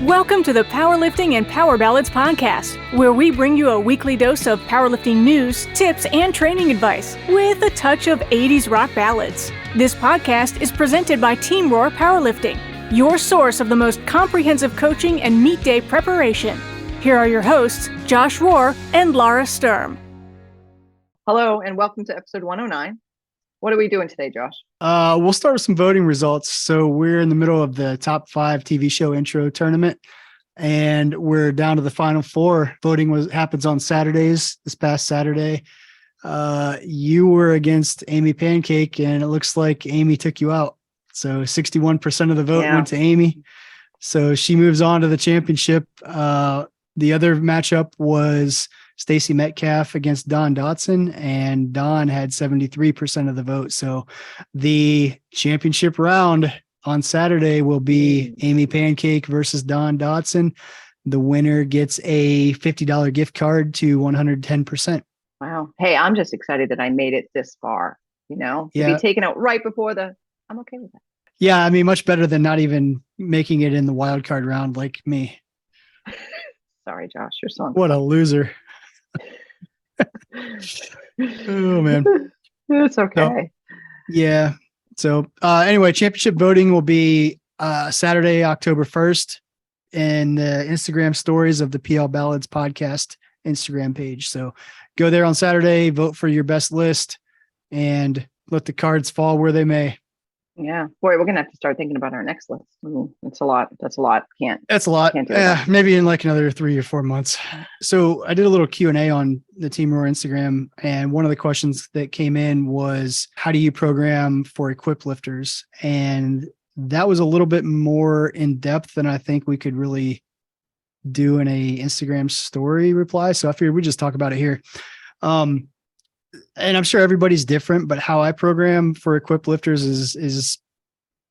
Welcome to the Powerlifting and Power Ballads podcast, where we bring you a weekly dose of powerlifting news, tips, and training advice with a touch of 80s rock ballads. This podcast is presented by Team Rohr Powerlifting, your source of the most comprehensive coaching and meet day preparation. Here are your hosts, Josh Rohr and Lara Sturm. Hello, and welcome to episode 109. What are we doing today, Josh? We'll start with some voting results. So we're in the middle of the top 5 TV show intro tournament, and we're down to the final 4. Voting happens on Saturdays. This past Saturday, you were against Amy Pancake, and it looks like Amy took you out. So 61% of the vote went to Amy. So she moves on to the championship. The other matchup was Stacie Metcalfe against Dotson, and Don had 73% of the vote. So the championship round on Saturday will be Amy Pancake versus Dotson. The winner gets a $50 gift card to 110%. Wow. Hey, I'm just excited that I made it this far, to be taken out right before I'm okay with that. Yeah. I mean, much better than not even making it in the wild card round like me. Sorry, Josh, you're so what a loser. Oh man, it's okay. So anyway, championship voting will be Saturday, October 1st, in the Instagram stories of the PL Ballads podcast Instagram page. So go there on Saturday, vote for your best list, and let the cards fall where they may. Yeah, boy, we're gonna have to start thinking about our next list. It's a lot. That's a lot. That's a lot. Maybe in like another 3 or 4 months. So I did a little Q&A on the Team Rohr Instagram, and one of the questions that came in was, how do you program for equip lifters? And that was a little bit more in depth than I think we could really do in a Instagram story reply. So I figured we just talk about it here. And I'm sure everybody's different, but how I program for equip lifters is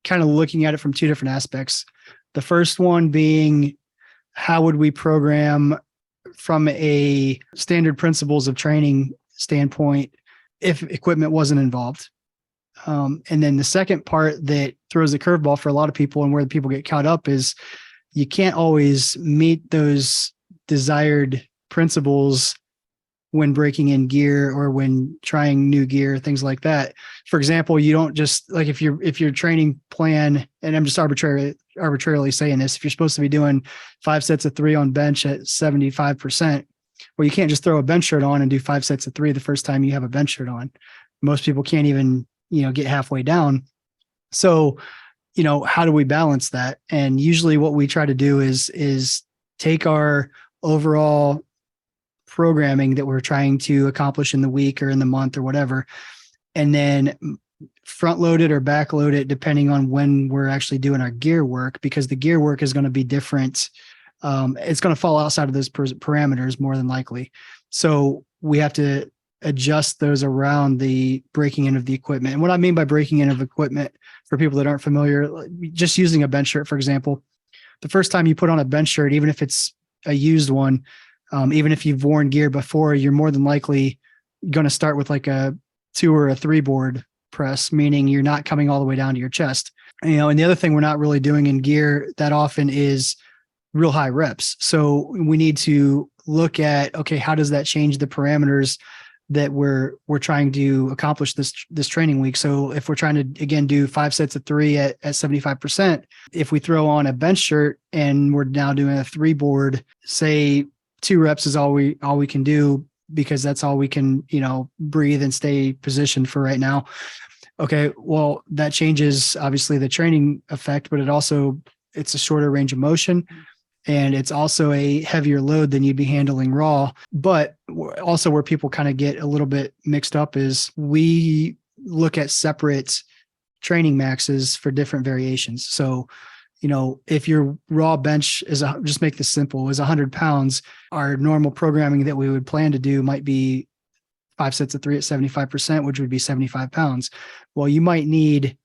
kind of looking at it from 2 different aspects. The first one being, how would we program from a standard principles of training standpoint if equipment wasn't involved? And then the second part that throws a curveball for a lot of people and where the people get caught up is you can't always meet those desired principles when breaking in gear or when trying new gear, things like that. For example, you don't just like, if your training plan, and I'm just arbitrarily saying this, if you're supposed to be doing 5 sets of 3 on bench at 75%, well, you can't just throw a bench shirt on and do 5 sets of 3 the first time you have a bench shirt on. Most people can't even, get halfway down. So, how do we balance that? And usually what we try to do is take our overall programming that we're trying to accomplish in the week or in the month or whatever, and then front load it or back load it depending on when we're actually doing our gear work, because the gear work is going to be different. It's going to fall outside of those parameters more than likely. So we have to adjust those around the breaking in of the equipment. And what I mean by breaking in of equipment, for people that aren't familiar, just using a bench shirt, for example, the first time you put on a bench shirt, even if it's a used one, even if you've worn gear before, you're more than likely going to start with like a 2 or a 3 board press, meaning you're not coming all the way down to your chest. And the other thing we're not really doing in gear that often is real high reps. So we need to look at, okay, how does that change the parameters that we're trying to accomplish this training week? So if we're trying to, again, do 5 sets of 3 at 75%, if we throw on a bench shirt and we're now doing a 3 board, say 2 reps is all we can do, because that's all we can, breathe and stay positioned for right now. Okay. Well, that changes obviously the training effect, but it's a shorter range of motion, and it's also a heavier load than you'd be handling raw. But also where people kind of get a little bit mixed up is we look at separate training maxes for different variations. So, if your raw bench just make this simple, is 100 pounds, our normal programming that we would plan to do might be 5 sets of 3 at 75%, which would be 75 pounds. Well, you might need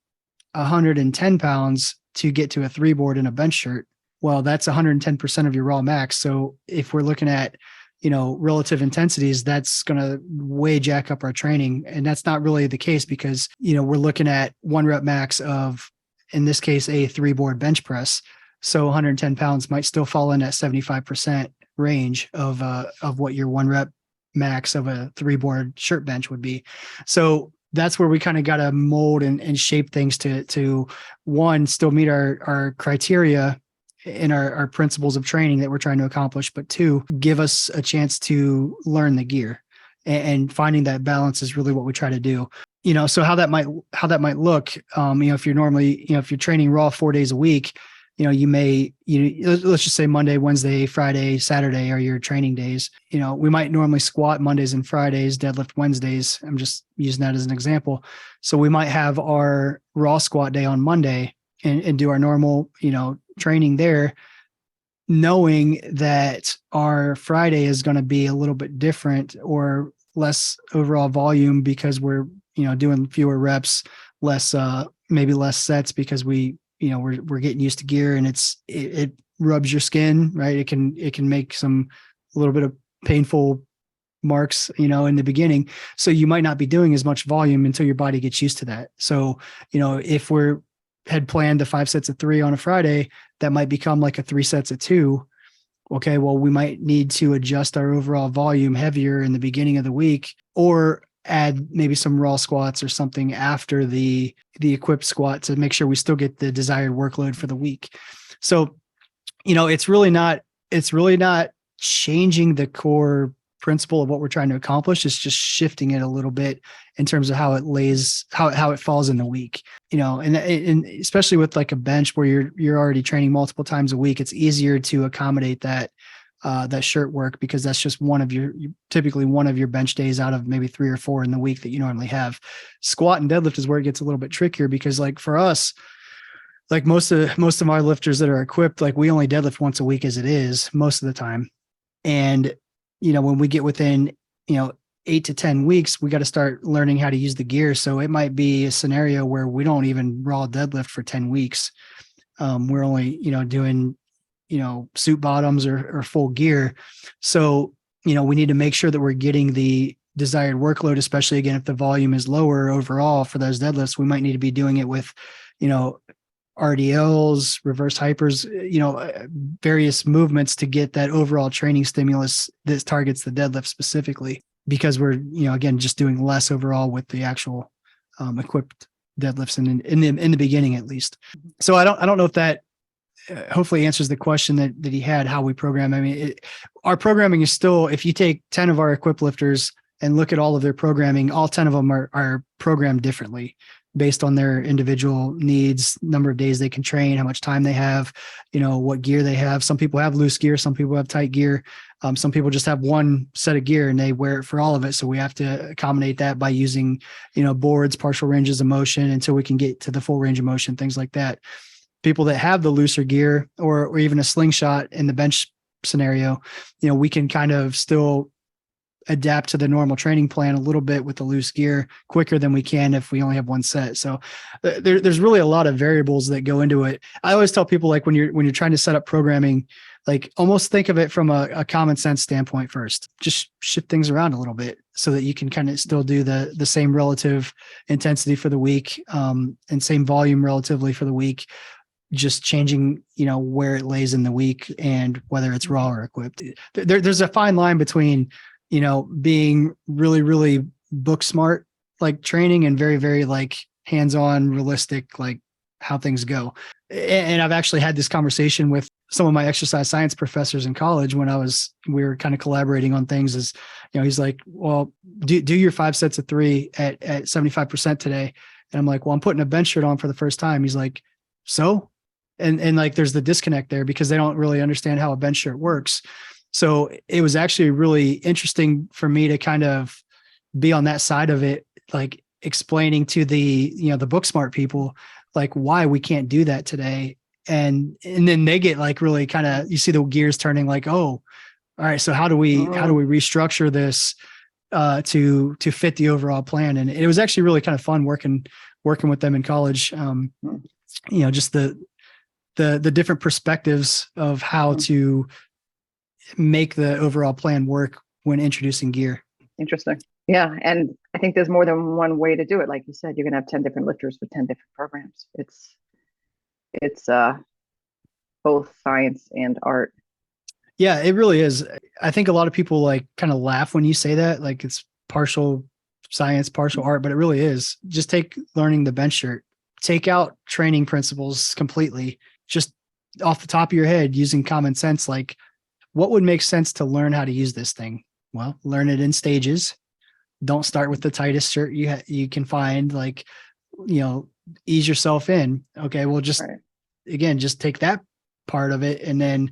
110 pounds to get to a 3 board in a bench shirt. Well, that's 110% of your raw max. So if we're looking at, relative intensities, that's going to way jack up our training. And that's not really the case, because, we're looking at 1 rep max of, in this case, a 3 board bench press. So 110 pounds might still fall in that 75% range of what your 1 rep max of a 3-board shirt bench would be. So that's where we kind of got to mold and shape things to one, still meet our criteria in our principles of training that we're trying to accomplish, but two, give us a chance to learn the gear, and finding that balance is really what we try to do. So how that might look, if you're normally, if you're training raw 4 days a week, let's just say Monday, Wednesday, Friday, Saturday are your training days. We might normally squat Mondays and Fridays, deadlift Wednesdays. I'm just using that as an example. So we might have our raw squat day on Monday and do our normal, training there, knowing that our Friday is going to be a little bit different or less overall volume because we're, doing fewer reps, maybe less sets because we're getting used to gear, and it rubs your skin, right? It can make a little bit of painful marks, in the beginning. So you might not be doing as much volume until your body gets used to that. So, if had planned the 5 sets of 3 on a Friday, that might become like a 3 sets of 2. Okay, well, we might need to adjust our overall volume heavier in the beginning of the week, or add maybe some raw squats or something after the equipped squat to make sure we still get the desired workload for the week. So, it's really not changing the core principle of what we're trying to accomplish. It's just shifting it a little bit in terms of how it falls in the week, and especially with like a bench where you're already training multiple times a week, it's easier to accommodate that shirt work, because that's just typically one of your bench days out of maybe 3 or 4 in the week that you normally have. Squat and deadlift is where it gets a little bit trickier, because like for us, like most of our lifters that are equipped, like we only deadlift once a week as it is most of the time. And, when we get within, 8 to 10 weeks, we got to start learning how to use the gear. So it might be a scenario where we don't even raw deadlift for 10 weeks. We're only, doing, suit bottoms or full gear. So, we need to make sure that we're getting the desired workload, especially again, if the volume is lower overall for those deadlifts. We might need to be doing it with, RDLs, reverse hypers, various movements to get that overall training stimulus that targets the deadlift specifically, because we're, again, just doing less overall with the actual equipped deadlifts in the beginning, at least. So I don't know if that hopefully answers the question that he had, how we program. I mean, our programming is still, if you take 10 of our equipped lifters and look at all of their programming, all 10 of them are programmed differently based on their individual needs, number of days they can train, how much time they have, what gear they have. Some people have loose gear, some people have tight gear. Some people just have one set of gear and they wear it for all of it. So we have to accommodate that by using, boards, partial ranges of motion until we can get to the full range of motion, things like that. People that have the looser gear or even a slingshot in the bench scenario, we can kind of still adapt to the normal training plan a little bit with the loose gear quicker than we can if we only have one set. So there's really a lot of variables that go into it. I always tell people, like when you're trying to set up programming, like almost think of it from a common sense standpoint first. Just shift things around a little bit so that you can kind of still do the same relative intensity for the week, and same volume relatively for the week, just changing, where it lays in the week and whether it's raw or equipped. There's a fine line between, being really, really book smart, like training, and very, very like hands-on, realistic, like how things go. And I've actually had this conversation with some of my exercise science professors in college when we were kind of collaborating on things. Is, he's like, well, do your 5 sets of 3 at 75% today. And I'm like, well, I'm putting a bench shirt on for the first time. He's like, so? And like, there's the disconnect there because they don't really understand how a bench shirt works. So it was actually really interesting for me to kind of be on that side of it, like explaining to the, the book smart people, like why we can't do that today. And then they get like really kind of, you see the gears turning like, oh, all right, so how do we restructure this to fit the overall plan? And it was actually really kind of fun working with them in college. Just the different perspectives of how to make the overall plan work when introducing gear. Interesting. Yeah. And I think there's more than one way to do it. Like you said, you're going to have 10 different lifters with 10 different programs. It's both science and art. Yeah, it really is. I think a lot of people like kind of laugh when you say that, like it's partial science, partial art, but it really is. Just take learning the bench shirt, take out training principles completely, just off the top of your head using common sense. Like, what would make sense to learn how to use this thing? Well, learn it in stages. Don't start with the tightest shirt you can find. Like, ease yourself in. Okay, well, just again, just take that part of it and then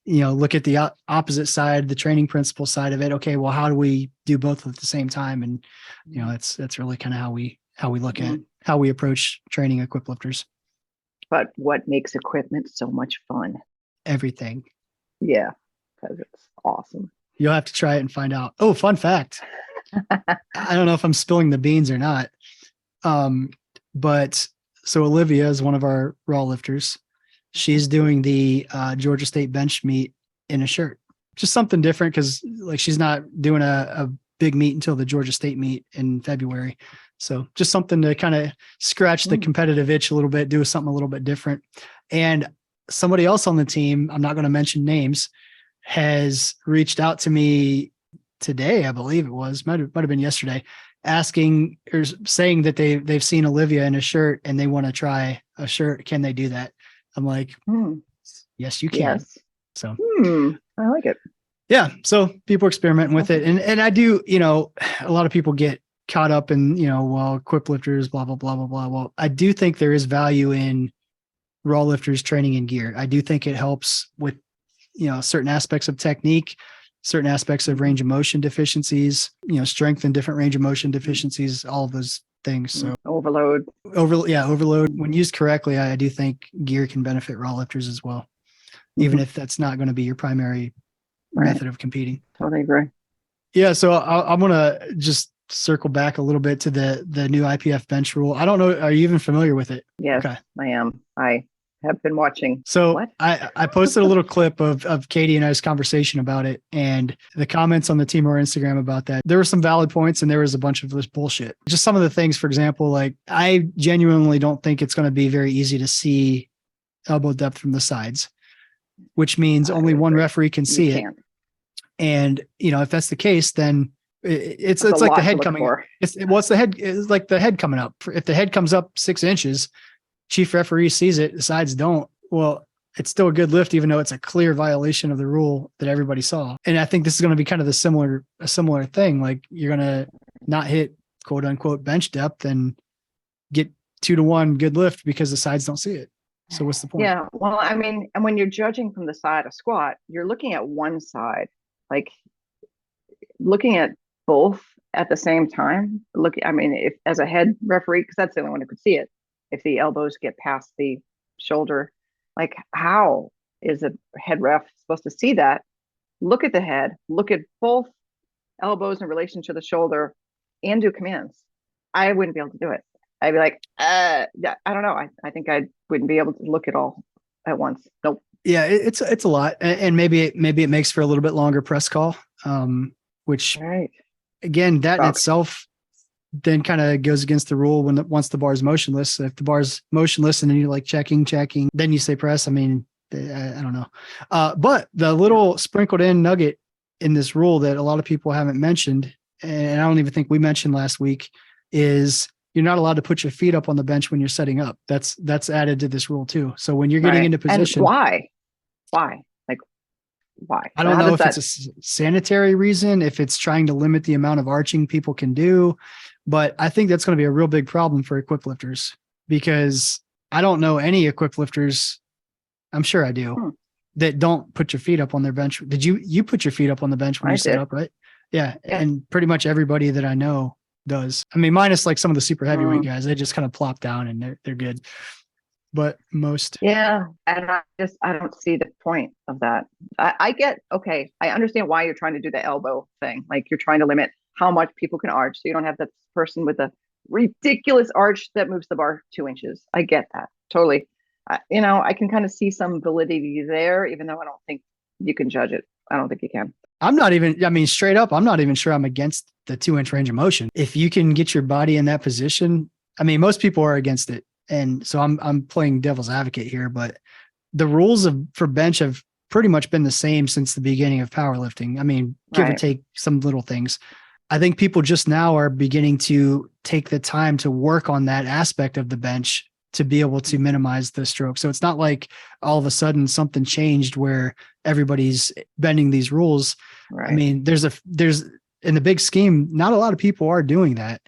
look at the opposite side, the training principle side of it. Okay, well, how do we do both at the same time? And that's really kind of how we look at how we approach training equip lifters. But what makes equipment so much fun? Everything. Yeah, because it's awesome. You'll have to try it and find out. Oh, fun fact. I don't know if I'm spilling the beans or not. But so Olivia is one of our raw lifters. She's doing the Georgia State bench meet in a shirt. Just something different because like she's not doing a big meet until the Georgia State meet in February. So just something to kind of scratch the competitive itch a little bit, do something a little bit different. And somebody else on the team, I'm not going to mention names, has reached out to me today, I believe it was, might have been yesterday, asking or saying that they've seen Olivia in a shirt and they want to try a shirt. Can they do that? I'm like, yes, you can. Yes. So I like it. Yeah. So people experimenting with it. And I do, a lot of people get caught up in, well, equip lifters, blah, blah, blah, blah, blah. Well, I do think there is value in raw lifters training in gear. I do think it helps with, certain aspects of technique, certain aspects of range of motion deficiencies, strength and different range of motion deficiencies, all of those things. So overload. When used correctly, I do think gear can benefit raw lifters as well, even if that's not going to be your primary method of competing. Totally agree. Yeah. So I'm going to just circle back a little bit to the new Ipf Bench Rule. I don't know. Are you even familiar with it? Yes, okay. I am. I have been watching. So I posted a little clip of Katie and I's conversation about it and the comments on the Team Rohr Instagram about that. There were some valid points and there was a bunch of this bullshit. Just some of the things, for example, like I genuinely don't think it's going to be very easy to see elbow depth from the sides, which means only one referee can see it. And, if that's the case, then it's like the head coming up. It's like the head coming up. If the head comes up 6 inches, chief referee sees it, the sides don't. Well, it's still a good lift, even though it's a clear violation of the rule that everybody saw. And I think this is going to be kind of a similar thing. Like you're going to not hit quote unquote bench depth and get 2-to-1 good lift because the sides don't see it. So what's the point? Yeah. Well, I mean, and when you're judging from the side of squat, you're looking at one side, like looking at both at the same time. If as a head referee, because that's the only one who could see it, if the elbows get past the shoulder, like how is a head ref supposed to see that? Look at the head, look at both elbows in relation to the shoulder and do commands. I wouldn't be able to do it. I'd be like, I don't know. I think I wouldn't be able to look at all at once. Nope. Yeah, it's a lot. And maybe it makes for a little bit longer press call, which again, that in itself then kind of goes against the rule once the bar is motionless. If the bar's motionless and then you're like checking, then you say press. I mean, I don't know. But the little sprinkled in nugget in this rule that a lot of people haven't mentioned, and I don't even think we mentioned last week, is you're not allowed to put your feet up on the bench when you're setting up. That's added to this rule too. So when you're getting into position, and why? Like, why? I don't know if it's a sanitary reason, if it's trying to limit the amount of arching people can do, but I think that's going to be a real big problem for equip lifters because I don't know any equip lifters. I'm sure I do that don't put your feet up on their bench. Did you put your feet up on the bench when you set up, right? Yeah. And pretty much everybody that I know does. I mean, minus like some of the super heavyweight guys, they just kind of plop down and they're good. But most. Yeah. And I don't see the point of that. I understand why you're trying to do the elbow thing. Like you're trying to limit how much people can arch. So you don't have that person with a ridiculous arch that moves the bar 2 inches. I get that. Totally. I can kind of see some validity there, even though I don't think you can judge it. I don't think you can. Straight up, I'm not even sure I'm against the 2-inch range of motion. If you can get your body in that position, most people are against it. And so I'm playing devil's advocate here, but the rules for bench have pretty much been the same since the beginning of powerlifting. I mean, give or take some little things. I think people just now are beginning to take the time to work on that aspect of the bench to be able to minimize the stroke. So it's not like all of a sudden something changed where everybody's bending these rules. Right. I mean, there's in the big scheme, not a lot of people are doing that.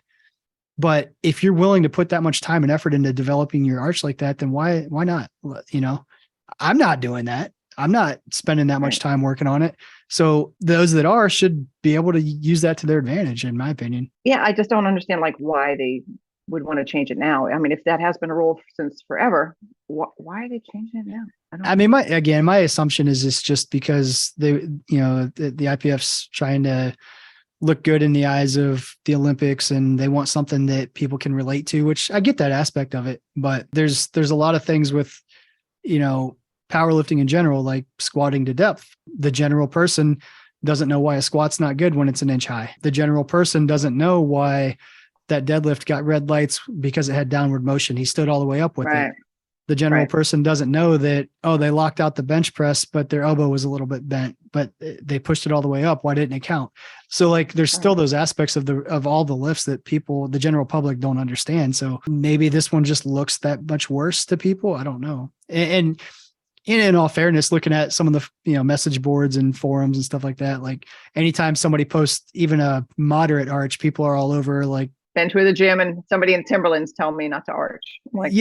But if you're willing to put that much time and effort into developing your arch like that, then why not? You know, I'm not doing that. I'm not spending that much time working on it. So those that are should be able to use that to their advantage, in my opinion. Yeah, I just don't understand like why they would want to change it now. I mean, if that has been a rule since forever, why are they changing it now? I mean, my assumption is it's just because the IPF's trying to look good in the eyes of the Olympics and they want something that people can relate to, which I get that aspect of it. But there's a lot of things with, powerlifting in general, like squatting to depth. The general person doesn't know why a squat's not good when it's an inch high. The general person doesn't know why that deadlift got red lights because it had downward motion. He stood all the way up with it. The general person doesn't know that, they locked out the bench press, but their elbow was a little bit bent, but they pushed it all the way up. Why didn't it count? So like, there's still those aspects of all the lifts that the general public don't understand. So maybe this one just looks that much worse to people. I don't know. And in all fairness, looking at some of the, message boards and forums and stuff like that, like anytime somebody posts even a moderate arch, people are all over like, been to the gym and somebody in Timberlands tell me not to arch. Like,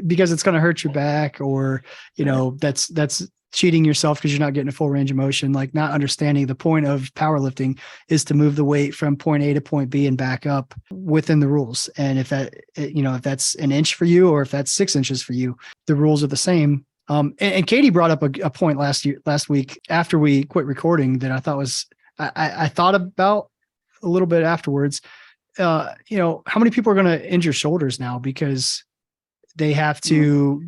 because it's going to hurt your back, or, that's cheating yourself because you're not getting a full range of motion, like not understanding the point of powerlifting is to move the weight from point A to point B and back up within the rules. And if that's an inch for you, or if that's 6 inches for you, the rules are the same. And Katie brought up a point last week after we quit recording that I thought was, I thought about a little bit afterwards. How many people are going to injure shoulders now because they have to,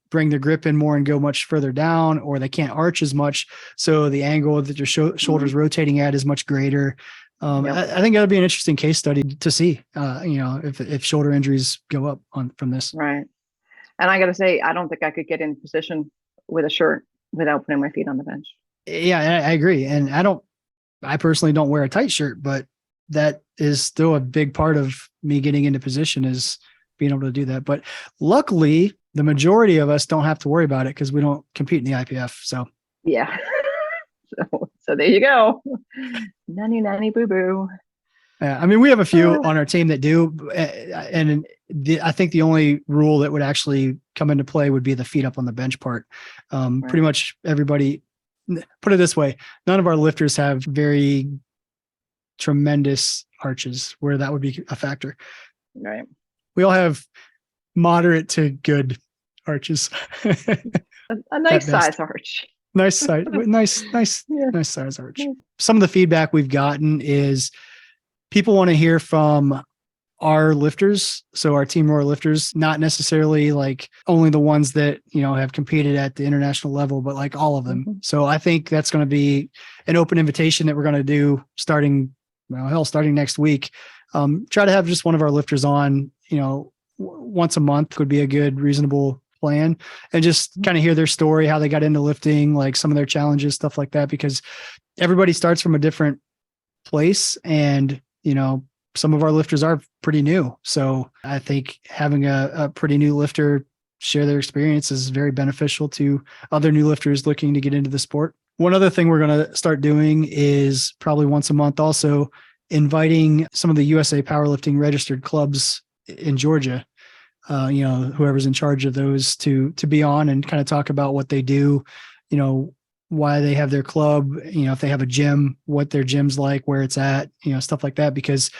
bring their grip in more and go much further down, or they can't arch as much. So the angle that your shoulders rotating at is much greater. I think that'd be an interesting case study to see, if shoulder injuries go up from this. Right. And I got to say, I don't think I could get in position with a shirt without putting my feet on the bench. Yeah, I agree. And I personally don't wear a tight shirt, but that is still a big part of me getting into position, is being able to do that. But luckily, the majority of us don't have to worry about it because we don't compete in the IPF. So yeah. So there you go. Nanny boo boo. Yeah, I mean, we have a few on our team that do, and I think the only rule that would actually come into play would be the feet up on the bench part. Pretty much everybody, put it this way, none of our lifters have very tremendous arches where that would be a factor. Right. We all have moderate to good arches. a nice size arch. Nice size arch. Some of the feedback we've gotten is people want to hear from our lifters. So our Team Rohr lifters, not necessarily like only the ones that, have competed at the international level, but like all of them. Mm-hmm. So I think that's going to be an open invitation that we're going to do starting next week. Try to have just one of our lifters on, once a month would be a good, reasonable plan, and just kind of hear their story, how they got into lifting, like some of their challenges, stuff like that, because everybody starts from a different place. And, some of our lifters are pretty new. So I think having a pretty new lifter share their experience is very beneficial to other new lifters looking to get into the sport. One other thing we're going to start doing is probably once a month also inviting some of the USA powerlifting registered clubs in Georgia, whoever's in charge of those to be on and kind of talk about what they do, why they have their club, if they have a gym, what their gym's like, where it's at, stuff like that. Because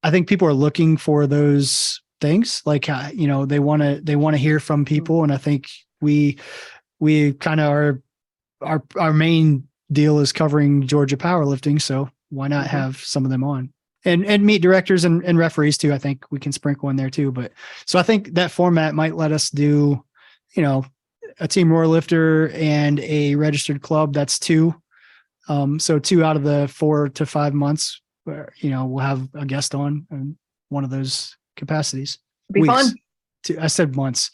I think people are looking for those things, like, they want to hear from people. And I think we kind of our main deal is covering Georgia powerlifting. So why not have some of them on and meet directors and referees too? I think we can sprinkle in there too. But so I think that format might let us do, a Team Rohr lifter and a registered club. That's 2. So 2 out of the 4 to 5 months where, we'll have a guest on in one of those capacities. Be fun. I said months.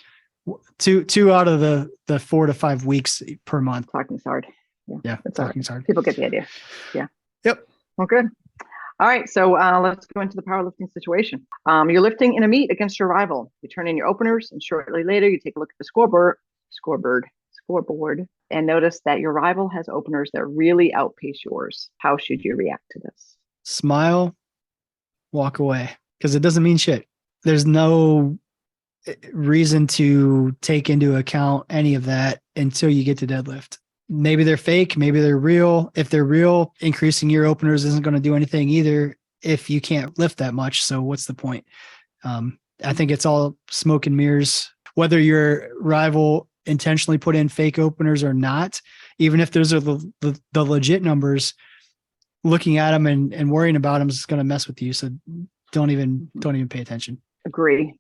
Two out of the 4 to 5 weeks per month. Talking's hard. Yeah, talking's hard. People get the idea. Yeah. Yep. Well, good. All right, so let's go into the powerlifting situation. You're lifting in a meet against your rival. You turn in your openers, and shortly later, you take a look at the scoreboard, and notice that your rival has openers that really outpace yours. How should you react to this? Smile, walk away, because it doesn't mean shit. There's no reason to take into account any of that until you get to deadlift. Maybe they're fake, maybe they're real. If they're real, increasing your openers isn't going to do anything either if you can't lift that much. So what's the point? I think it's all smoke and mirrors. Whether your rival intentionally put in fake openers or not, even if those are the legit numbers, looking at them and worrying about them is going to mess with you. So don't even pay attention. Agree.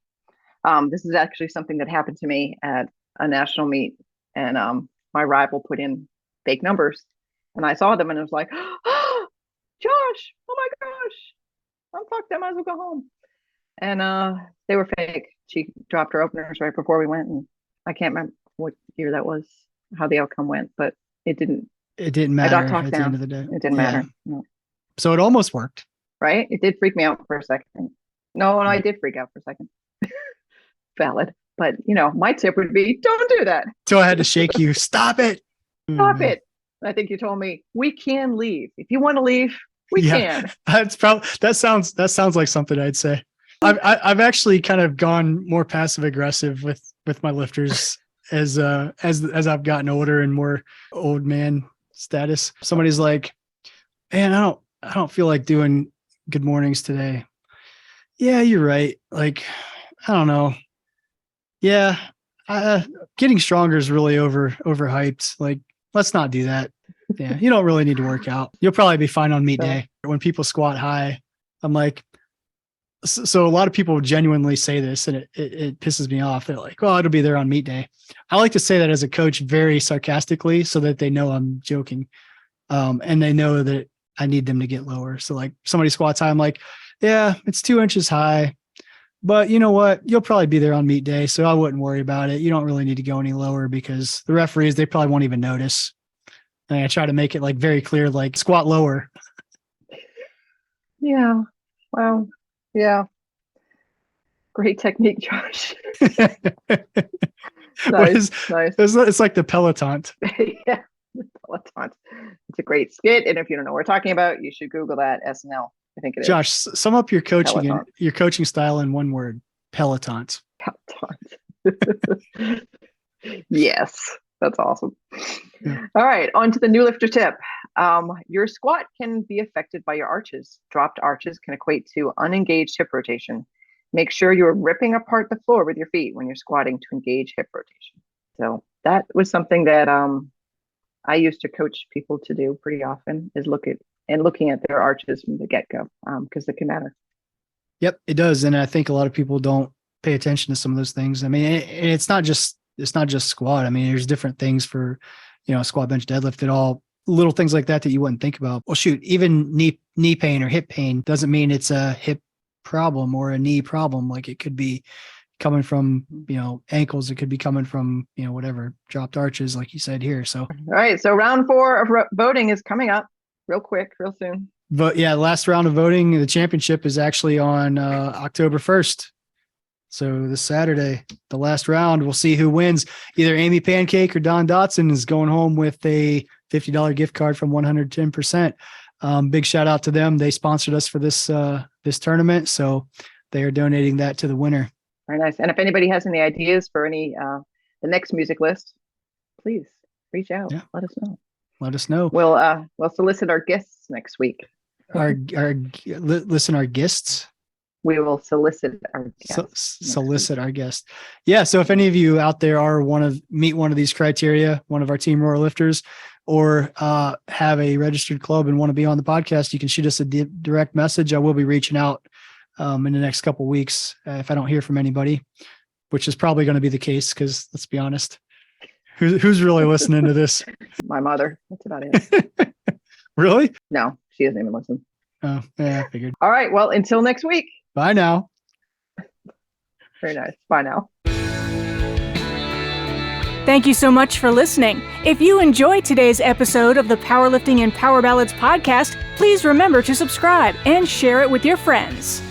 This is actually something that happened to me at a national meet, and my rival put in fake numbers, and I saw them and I was like, oh, Josh, oh my gosh, I'm fucked. I might as well go home. And they were fake. She dropped her openers right before we went, and I can't remember what year that was, how the outcome went, but it didn't matter I got talked at down. the end of the day. It didn't matter. No. So it almost worked. Right? It did freak me out for a second. No, I did freak out for a second. Valid. But, my tip would be, don't do that. So I had to shake you. Stop it. Stop it. I think you told me we can leave. If you want to leave, we can. That's probably, that sounds like something I'd say. I've actually kind of gone more passive aggressive with my lifters as I've gotten older and more old man status. Somebody's like, man, I don't feel like doing good mornings today. Yeah, you're right. Like, I don't know. Yeah, getting stronger is really overhyped. Like, let's not do that. Yeah, you don't really need to work out. You'll probably be fine on meet day. When people squat high, I'm like, so a lot of people genuinely say this, and it pisses me off. They're like, well, it'll be there on meet day. I like to say that as a coach very sarcastically so that they know I'm joking. And they know that I need them to get lower. So like somebody squats high, I'm like, yeah, it's 2 inches high. But you know what? You'll probably be there on meet day, so I wouldn't worry about it. You don't really need to go any lower because the referees, they probably won't even notice. And I try to make it like very clear, like squat lower. Yeah. Well, yeah. Great technique, Josh. Nice. It's like the Peloton. Yeah, the Peloton. It's a great skit. And if you don't know what we're talking about, you should Google that SNL. I think it is. Josh, sum up your coaching style in one word: Pelotons. Pelotons. Yes, that's awesome. Yeah. All right, on to the new lifter tip. Your squat can be affected by your arches. Dropped arches can equate to unengaged hip rotation. Make sure you're ripping apart the floor with your feet when you're squatting to engage hip rotation. So that was something that I used to coach people to do pretty often, is looking at their arches from the get-go, because it can matter. Yep, it does. And I think a lot of people don't pay attention to some of those things. I mean, it's not just squat. I mean, there's different things for, squat, bench, deadlift, and all little things like that you wouldn't think about. Well, shoot, even knee pain or hip pain doesn't mean it's a hip problem or a knee problem. Like it could be coming from, ankles. It could be coming from, whatever, dropped arches, like you said here. So, all right. So round 4 of voting is coming up real quick, real soon. But yeah, last round of voting, the championship is actually on October 1st. So this Saturday, the last round, we'll see who wins. Either Amy Pancake or Don Dotson is going home with a $50 gift card from 110%. Big shout out to them. They sponsored us for this tournament. So they are donating that to the winner. Very nice. And if anybody has any ideas for the next music list, please reach out. Yeah. Let us know. We'll solicit our guests next week. Our guests. We will solicit our guests. Solicit our guests. Yeah. So if any of you out there meet one of these criteria, one of our Team Rohr lifters, or have a registered club and want to be on the podcast, you can shoot us a direct message. I will be reaching out in the next couple of weeks if I don't hear from anybody, which is probably going to be the case because let's be honest, who's really listening to this? My mother. That's about it. Really? No, she doesn't even listen. Oh, yeah, I figured. All right. Well, until next week. Bye now. Very nice. Bye now. Thank you so much for listening. If you enjoyed today's episode of the Powerlifting and Power Ballads podcast, please remember to subscribe and share it with your friends.